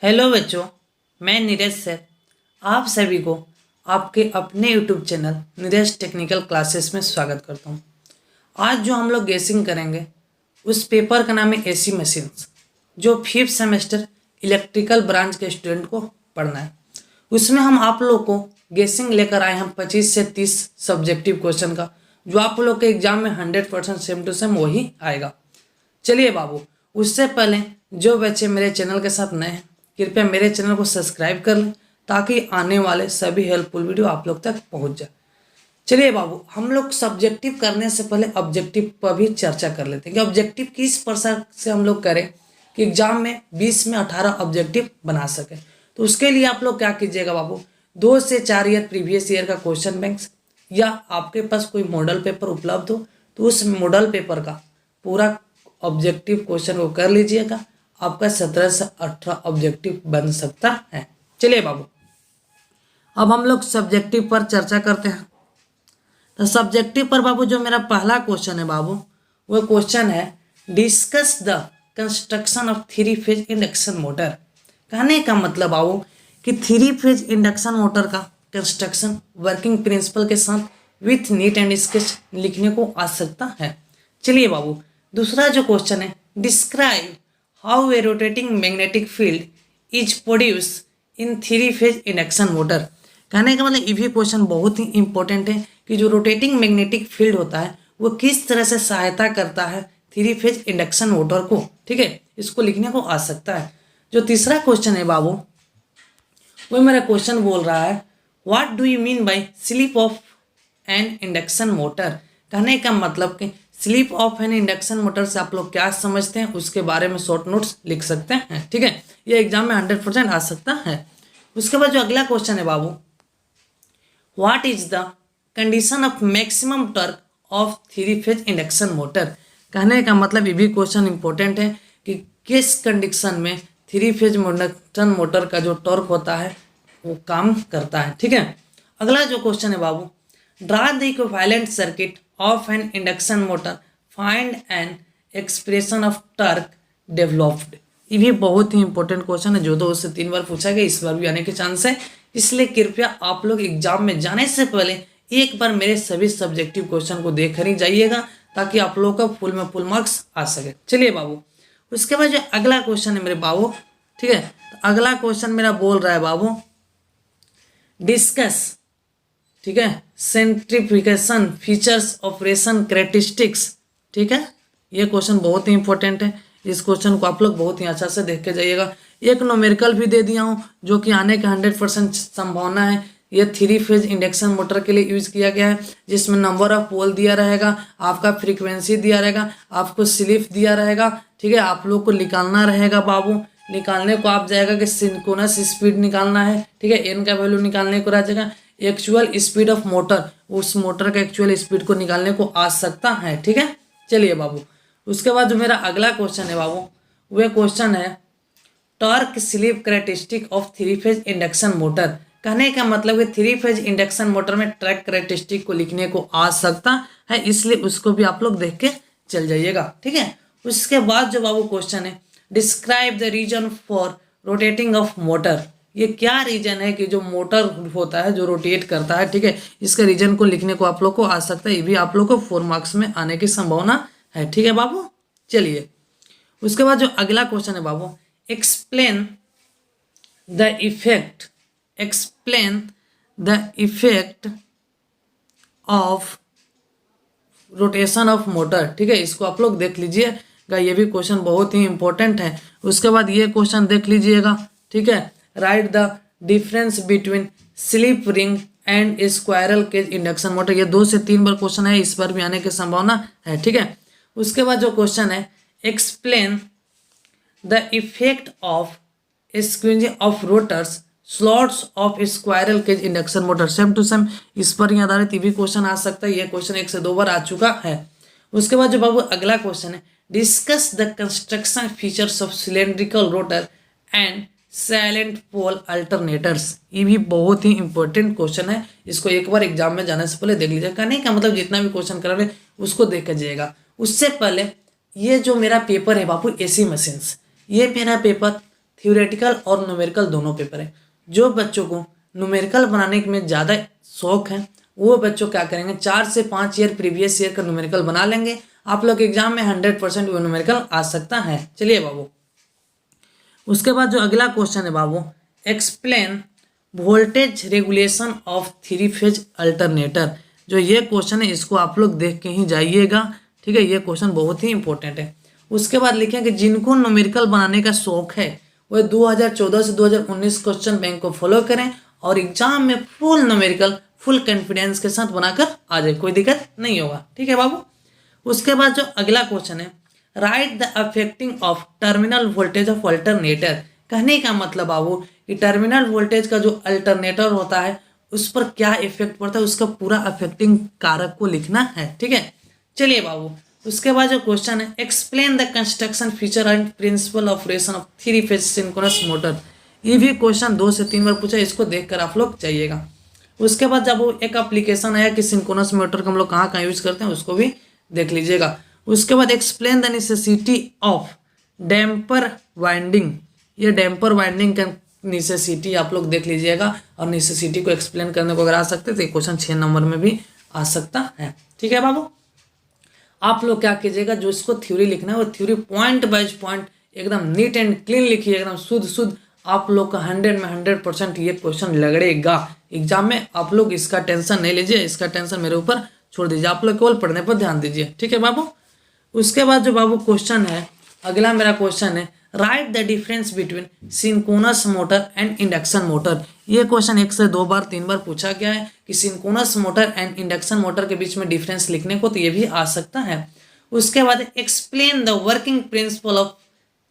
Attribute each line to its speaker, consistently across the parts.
Speaker 1: Hello बच्चों, मैं Neeraj sir आप सभी को आपके अपने YouTube channel Neeraj technical classes में स्वागत करता हूं। आज जो हम लोग गेसिंग करेंगे उस पेपर का नाम है एसी मशीन्स, जो 5th सेमेस्टर इलेक्ट्रिकल ब्रांच के स्टूडेंट को पढ़ना है। उसमें हम आप लोग को गेसिंग लेकर आए हैं 25 से 30 सब्जेक्टिव क्वेश्चन का, जो आप लोग के एग्जाम में 100% सेम टू सेम वही आएगा। चलिए बाबू, उससे पहले जो बच्चे मेरे चैनल के साथ नए हैं कृपया मेरे चैनल को सब्सक्राइब कर लें ताकि आने वाले सभी हेल्पफुल वीडियो आप लोग तक पहुंच जाए। चलिए बाबू, हम लोग सब्जेक्टिव करने से पहले ऑब्जेक्टिव पर भी चर्चा कर लेते हैं कि ऑब्जेक्टिव किस प्रकार से हम लोग करें कि एग्जाम में 20 में 18 ऑब्जेक्टिव बना सके। तो उसके लिए आप लोग क्या कीजिएगा बाबू, 2 से 4 ईयर प्रीवियस ईयर का क्वेश्चन बैंक्स या आपके पास कोई मॉडल पेपर उपलब्ध हो तो उस मॉडल पेपर का पूरा ऑब्जेक्टिव क्वेश्चन को कर लीजिएगा। आपका 17 से 18 ऑब्जेक्टिव बन सकता है। चलिए बाबू, अब हम लोग सब्जेक्टिव पर चर्चा करते हैं। तो सब्जेक्टिव पर बाबू जो मेरा पहला क्वेश्चन है बाबू, वो क्वेश्चन है discuss the construction of 3 phase induction motor. कहने का मतलब बाबू कि 3 फेज इंडक्शन मोटर का कंस्ट्रक्शन वर्किंग प्रिंसिपल के साथ विथ नीट एंड स्केच लिखने को आ सकता है। चलिए बाबू, दूसरा जो क्वेश्चन है describe how a rotating magnetic field is produce in 3 phase induction motor. कहने का मतलब ये भी क्वेश्चन बहुत ही इंपॉर्टेंट है कि जो रोटेटिंग मैग्नेटिक फील्ड होता है वो किस तरह से सहायता करता है 3 फेज इंडक्शन मोटर को। ठीक है, इसको लिखने को आ सकता है। जो तीसरा क्वेश्चन है बाबू, वो मेरा क्वेश्चन बोल रहा है what do you mean bye slip of an induction motor. कहने का मतलब कि slip of an induction motor से आप लोग क्या समझते हैं उसके बारे में शॉर्ट नोट्स लिख सकते हैं। ठीक है, ये एग्जाम में 100% आ सकता है। उसके बाद जो अगला क्वेश्चन है बाबू, what is the condition of maximum torque of 3 phase induction motor. कहने का मतलब ये भी क्वेश्चन इंपॉर्टेंट है कि किस कंडीशन में 3 फेज इंडक्शन मोटर का जो टॉर्क होता है वो काम करता है। ठीक है, अगला जो क्वेश्चन है बाबू, draw the equivalent circuit of an induction motor, find an expression of torque developed. ये भी बहुत ही इंपॉर्टेंट क्वेश्चन है जो 2 से 3 बार पूछा गया, इस बार भी आने के चांस है। इसलिए कृपया आप लोग एग्जाम में जाने से पहले एक बार मेरे सभी सब्जेक्टिव क्वेश्चन को देख कर ही जाइएगा ताकि आप लोगों का फुल में फुल मार्क्स आ सके। चलिए बाबू, उसके बाद जो अगला क्वेश्चन है मेरे बाबू, ठीक है, तो अगला क्वेश्चन मेरा बोल रहा है बाबू डिस्कस, ठीक है, सेंट्रीफ्यूगेशन फीचर्स ऑपरेशन कैरेक्टरिस्टिक्स। ठीक है, ये क्वेश्चन बहुत ही इंपॉर्टेंट है। इस क्वेश्चन को आप लोग बहुत ही अच्छा से देख के जाइएगा। एक न्यूमेरिकल भी दे दिया हूँ जो कि आने का 100% संभावना है। ये 3 फेज इंडक्शन मोटर के लिए यूज किया गया है, जिसमें नंबर ऑफ पोल दिया रहेगा, आपका फ्रीक्वेंसी दिया रहेगा, आपको स्लिप दिया रहेगा। ठीक है, आप लोग को निकालना रहेगा बाबू। निकालने को आप जाएगा कि सिंक्रोनस स्पीड निकालना है। ठीक है, एन का वैल्यू निकालने को रह जाएगा, एक्चुअल स्पीड ऑफ मोटर, उस मोटर का एक्चुअल स्पीड को निकालने को आ सकता है। ठीक है, चलिए बाबू, उसके बाद जो मेरा अगला क्वेश्चन है बाबू, वह क्वेश्चन है torque slip characteristic of 3 phase induction motor. कहने का मतलब है 3 फेज इंडक्शन मोटर में ट्रैक कैरेक्टरिस्टिक को लिखने को आ सकता है, इसलिए उसको भी आप लोग देख के चल जाइएगा। ठीक है, उसके बाद जो बाबू क्वेश्चन है describe the reason for rotating of motor. ये क्या रीजन है कि जो मोटर होता है जो रोटेट करता है। ठीक है, इसके रीजन को लिखने को आप लोग को आ सकता है, ये भी आप लोग को 4 मार्क्स में आने की संभावना है। ठीक है बाबू, चलिए उसके बाद जो अगला क्वेश्चन है बाबू, explain the effect of rotation of motor. ठीक है, इसको आप लोग देख लीजिएगा, ये भी क्वेश्चन बहुत ही इंपॉर्टेंट है। उसके बाद ये क्वेश्चन देख लीजिएगा। ठीक है, write the difference between slip ring and squirrel cage induction motor. ये 2 से 3 बार क्वेश्चन है, इस बार भी आने की संभावना है। ठीक है, उसके बाद जो क्वेश्चन है explain the effect of squeezing of rotors slots of squirrel cage induction motor. Same to same इस पर ही आधारित ये भी क्वेश्चन आ सकता है। ये क्वेश्चन 1 से 2 बार आ चुका है। उसके बाद जो बाबू अगला क्वेश्चन है discuss the construction features of cylindrical rotor and salient pole alternators. ये भी बहुत ही इंपॉर्टेंट क्वेश्चन है, इसको एक बार एग्जाम में जाने से पहले देख लीजिएगा। कहने का मतलब जितना भी क्वेश्चन करा रहे उसको देख कर जाइएगा। उससे पहले ये जो मेरा पेपर है बाबू एसी मशीन्स, ये मेरा पेपर थ्योरेटिकल और न्यूमेरिकल दोनों पेपर है। जो बच्चों को न्यूमेरिकल बनाने में ज़्यादा शौक है वो बच्चों क्या करेंगे, 4 से 5 ईयर प्रीवियस ईयर का न्यूमेरिकल बना लेंगे, आप लोग एग्जाम में 100% वो न्यूमेरिकल आ सकता है। चलिए बाबू, उसके बाद जो अगला क्वेश्चन है बाबू, explain voltage regulation of three phase alternator. जो ये क्वेश्चन है इसको आप लोग देख के ही जाइएगा, ठीक है, ये क्वेश्चन बहुत ही इंपॉर्टेंट है। उसके बाद लिखें कि जिनको न्यूमेरिकल बनाने का शौक है वह 2014 से 2019 क्वेश्चन बैंक को फॉलो करें और एग्जाम में फुल न्यूमेरिकल फुल कॉन्फिडेंस के साथ बनाकर आ जाए, कोई दिक्कत नहीं होगा, ठीक है बाबू। उसके बाद जो अगला क्वेश्चन है, write the affecting of terminal voltage of alternator. कहने का मतलब बाबू कि टर्मिनल वोल्टेज का जो अल्टरनेटर होता है उस पर क्या इफेक्ट पड़ता है, उसका पूरा अफेक्टिंग कारक को लिखना है, ठीक है। चलिए बाबू, उसके बाद जो क्वेश्चन है, explain the construction feature and principle operation of three phase synchronous motor. ये भी क्वेश्चन 2 से 3 बार पूछा, इसको देखकर आप लोग जाइएगा। उसके बाद जब वो एक एप्लीकेशन आया कि सिंक्रोनस मोटर को हम लोग कहाँ कहाँ यूज करते हैं उसको भी देख लीजिएगा। उसके बाद explain the necessity of damper winding. ये डैम्पर वाइंडिंग का नेसेसिटी आप लोग देख लीजिएगा और नेसेसिटी को एक्सप्लेन करने को अगर आ सकते तो ये क्वेश्चन 6 नंबर में भी आ सकता है, ठीक है बाबू। आप लोग क्या कीजिएगा, जो इसको थ्योरी लिखना है वो थ्योरी पॉइंट बाइज पॉइंट एकदम नीट एंड क्लीन लिखिए, एकदम शुद्ध। आप लोग का 100 में 100% ये क्वेश्चन लगेगा एग्जाम में। आप लोग इसका टेंशन नहीं लीजिए, इसका टेंशन मेरे ऊपर छोड़ दीजिए, आप लोग केवल पढ़ने पर ध्यान दीजिए, ठीक है बाबू। उसके बाद जो बाबू क्वेश्चन है, अगला मेरा क्वेश्चन है, write the difference between synchronous motor and induction motor. ये क्वेश्चन 1 से 2 बार 3 बार पूछा गया है कि synchronous motor and induction motor के बीच में डिफरेंस लिखने को, तो ये भी आ सकता है। उसके बाद explain the working principle of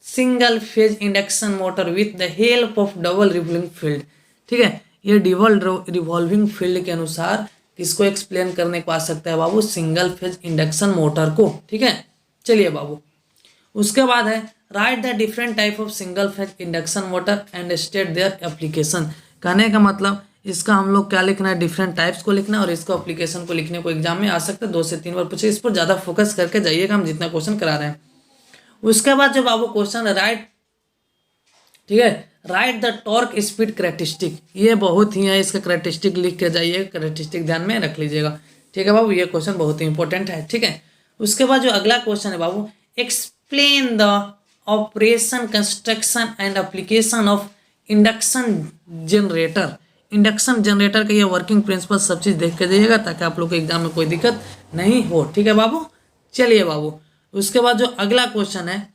Speaker 1: single phase induction motor with the help of double revolving field, ठीक है। ये डबल रिवॉल्विंग फील्ड के अनुसार किसको एक्सप्लेन करने को आ सकता है बाबू, सिंगल फेज इंडक्शन मोटर को, ठीक है। चलिए बाबू, उसके बाद है write the different type of single phase induction motor and state their application. कहने का मतलब इसका हम लोग क्या लिखना है, डिफरेंट टाइप्स को लिखना है और इसको एप्लीकेशन को लिखने को एग्जाम में आ सकता है, 2 से 3 बार पूछे, इस पर ज़्यादा फोकस करके जाइएगा हम जितना क्वेश्चन करा रहे हैं। उसके बाद जो बाबू क्वेश्चन है राइट, ठीक है, write the torque speed characteristic. ये बहुत ही है, इसका करेक्टरिस्टिक लिख के जाइए, करेक्टरिस्टिक ध्यान में रख लीजिएगा, ठीक है बाबू। ये क्वेश्चन बहुत ही इंपॉर्टेंट है, ठीक है। उसके बाद जो अगला क्वेश्चन है बाबू, explain the operation construction and application of induction generator. Induction generator का ये वर्किंग प्रिंसिपल सब चीज़ देख के जाइएगा ताकि आप लोग को एग्जाम में कोई दिक्कत नहीं हो, ठीक है बाबू। चलिए बाबू, उसके बाद जो अगला क्वेश्चन है,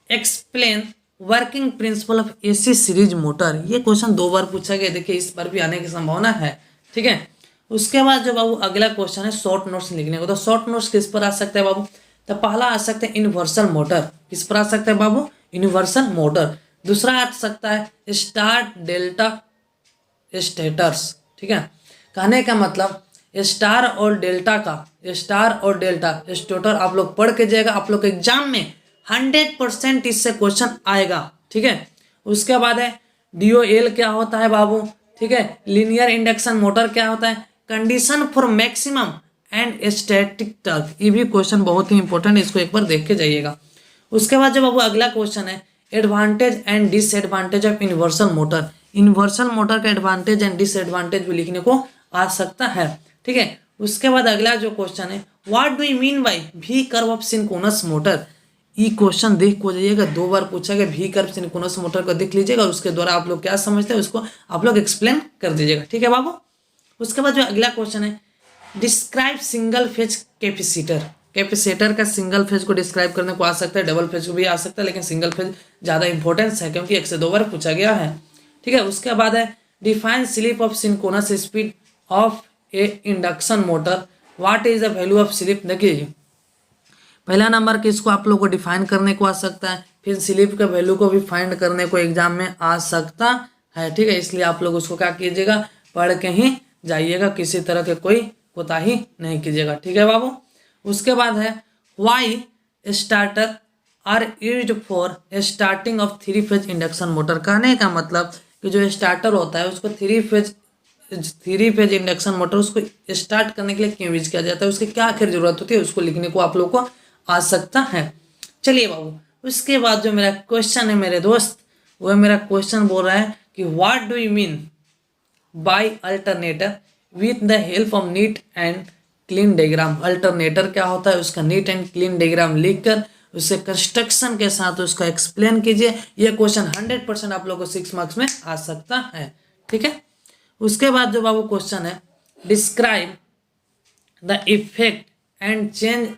Speaker 1: explain working principle of AC series motor. ये क्वेश्चन 2 बार पूछा गया, देखिए इस बार भी आने की संभावना है, ठीक है। उसके बाद जो बाबू अगला क्वेश्चन है शॉर्ट नोट्स लिखने को, तो शॉर्ट नोट्स किस पर आ सकता है बाबू, तो पहला आ सकता है यूनिवर्सल मोटर, किस पर आ सकता है बाबू, यूनिवर्सल मोटर। दूसरा आ सकता है स्टार डेल्टा स्टेटर्स, ठीक है। कहने का मतलब स्टार और डेल्टा स्टेटर आप लोग पढ़ के जाएगा, आप लोग के एग्जाम में 100% इससे क्वेश्चन आएगा, ठीक है। उसके बाद है DOL क्या होता है बाबू, ठीक है, लीनियर इंडक्शन मोटर क्या होता है, condition for maximum and static torque. ये भी क्वेश्चन बहुत ही इंपॉर्टेंट है, इसको एक बार देख के जाइएगा। उसके बाद जो बाबू अगला क्वेश्चन है, advantage and disadvantage of universal motor. Universal motor का एडवांटेज एंड डिसएडवांटेज भी लिखने को आ सकता है, ठीक है। उसके बाद अगला जो क्वेश्चन है, what do you mean by V curve of synchronous motor. ये क्वेश्चन देख को जाइएगा, 2 बार पूछा गया, वी कर्व सिंक्रोनस मोटर को देख लीजिएगा और उसके द्वारा आप लोग क्या समझते हैं उसको आप लोग एक्सप्लेन कर दीजिएगा, ठीक है बाबू। उसके बाद जो अगला क्वेश्चन है, describe single phase capacitor. Capacitor का सिंगल फेज को डिस्क्राइब करने को आ सकता है, डबल फेज को भी आ सकता है, लेकिन सिंगल फेज ज़्यादा इंपॉर्टेंस है क्योंकि 1 से 2 बार पूछा गया है, ठीक है। उसके बाद है define slip of synchronous speed of A induction motor, what is the value of slip. देखिए पहला नंबर के इसको आप लोग को डिफाइन करने को आ सकता है, फिर स्लिप के वैल्यू को भी फाइंड करने को एग्जाम में आ सकता है, ठीक है। इसलिए आप लोग उसको क्या कीजिएगा, पढ़ के ही जाइएगा, किसी तरह के कोई कोताही नहीं कीजिएगा, ठीक है बाबू। उसके बाद है why starter are used for starting of three phase induction motor. कहने का मतलब कि जो स्टार्टर होता है उसको थ्री फेज इंडक्शन मोटर उसको स्टार्ट करने के लिए क्यों यूज किया जाता है, उसकी क्या आखिर जरूरत होती है, उसको लिखने को आप लोग को आ सकता है। चलिए बाबू, उसके बाद जो मेरा क्वेश्चन है मेरे दोस्त, वह मेरा क्वेश्चन बोल रहा है कि what do you mean bye alternator with the help of neat and clean diagram. Alternator क्या होता है, उसका नीट एंड क्लीन डायग्राम लिखकर उसे कंस्ट्रक्शन के साथ उसका एक्सप्लेन कीजिए। यह क्वेश्चन 100% आप लोगों को 6 मार्क्स में आ सकता है। ठीक है, उसके बाद जो बाबू क्वेश्चन है, describe the effect and change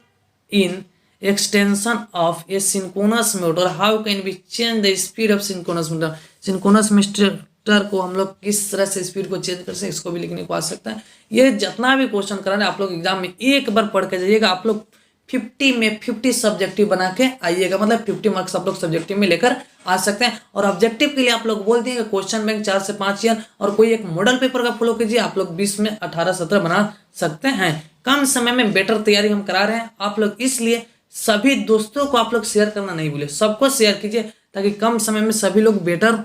Speaker 1: in extension of a synchronous motor, how can be change the speed of synchronous motor. Synchronous motor को हम लोग किस तरह से स्पीड को चेंज कर सकते हैं, इसको भी लिखने को आ सकता है। ये जितना भी क्वेश्चन करा है आप लोग एग्जाम में एक बार पढ़ के जाइएगा। आप लोग 50 में 50 सब्जेक्टिव बना के आइएगा, मतलब 50 मार्क्स आप लोग सब्जेक्टिव में लेकर आ सकते हैं। और ऑब्जेक्टिव के लिए आप लोग बोल दिए क्वेश्चन बैंक 4 से 5 ईयर और कोई एक मॉडल पेपर का फॉलो कीजिए, आप लोग 20 में 18-17 बना सकते हैं। कम समय में बेटर तैयारी हम करा रहे हैं आप लोग, इसलिए सभी दोस्तों को आप लोग शेयर करना नहीं भूलिए, सबको शेयर कीजिए ताकि कम समय में सभी लोग बेटर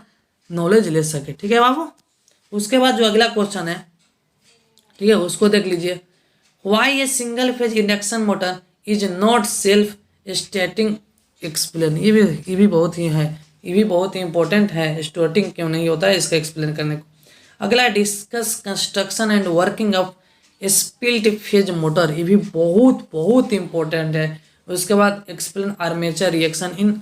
Speaker 1: नॉलेज ले सके। ठीक है बाबू, उसके बाद जो अगला क्वेश्चन है, ठीक है, उसको देख लीजिए। Why a single phase induction motor is not self starting, explain. ये भी बहुत ही है, ये भी बहुत ही इंपॉर्टेंट है, स्टार्टिंग क्यों नहीं होता है इसका एक्सप्लेन करने को। अगला, discuss construction and working of split phase motor, ये भी बहुत इंपॉर्टेंट है। उसके बाद explain armature reaction in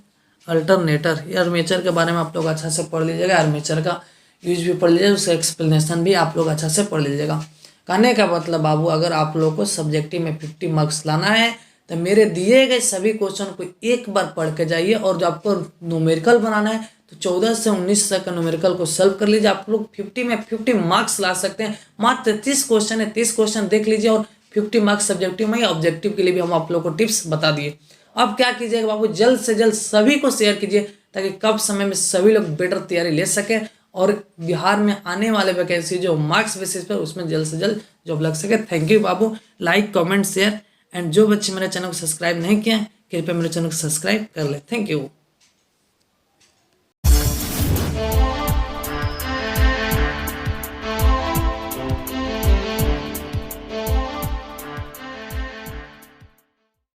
Speaker 1: alternator, ये आर्मेचर के बारे में आप लोग अच्छा से पढ़ लीजिएगा, आर्मेचर का यूज भी पढ़ लीजिएगा, उसका एक्सप्लेनेशन भी आप लोग अच्छा से पढ़ लीजिएगा। कहने का मतलब बाबू, अगर आप लोग को सब्जेक्टिव में 50 मार्क्स लाना है तो मेरे दिए गए सभी क्वेश्चन को एक बार पढ़ के जाइए, और जो आपको न्यूमेरिकल बनाना है तो 14 से 19 तक का न्यूमेरिकल को सॉल्व कर लीजिए। आप लोग 50 में 50 मार्क्स ला सकते हैं। मात्र 30 क्वेश्चन है, 30 क्वेश्चन देख लीजिए और 50 मार्क्स सब्जेक्टिव में। ऑब्जेक्टिव के लिए भी हम आप लोग को टिप्स बता दिए। अब क्या कीजिएगा बाबू, जल्द से जल्द सभी को शेयर कीजिए ताकि कम समय में सभी लोग बेटर तैयारी ले सके और बिहार में आने वाले वैकेंसी जो मार्क्स बेसिस पर उसमें जल्द से जल्द जॉब लग सके। Thank you Babu, like comment share, and जो बच्चे मेरे चैनल को सब्सक्राइब नहीं किए कृपया मेरे चैनल को सब्सक्राइब कर ले। Thank you.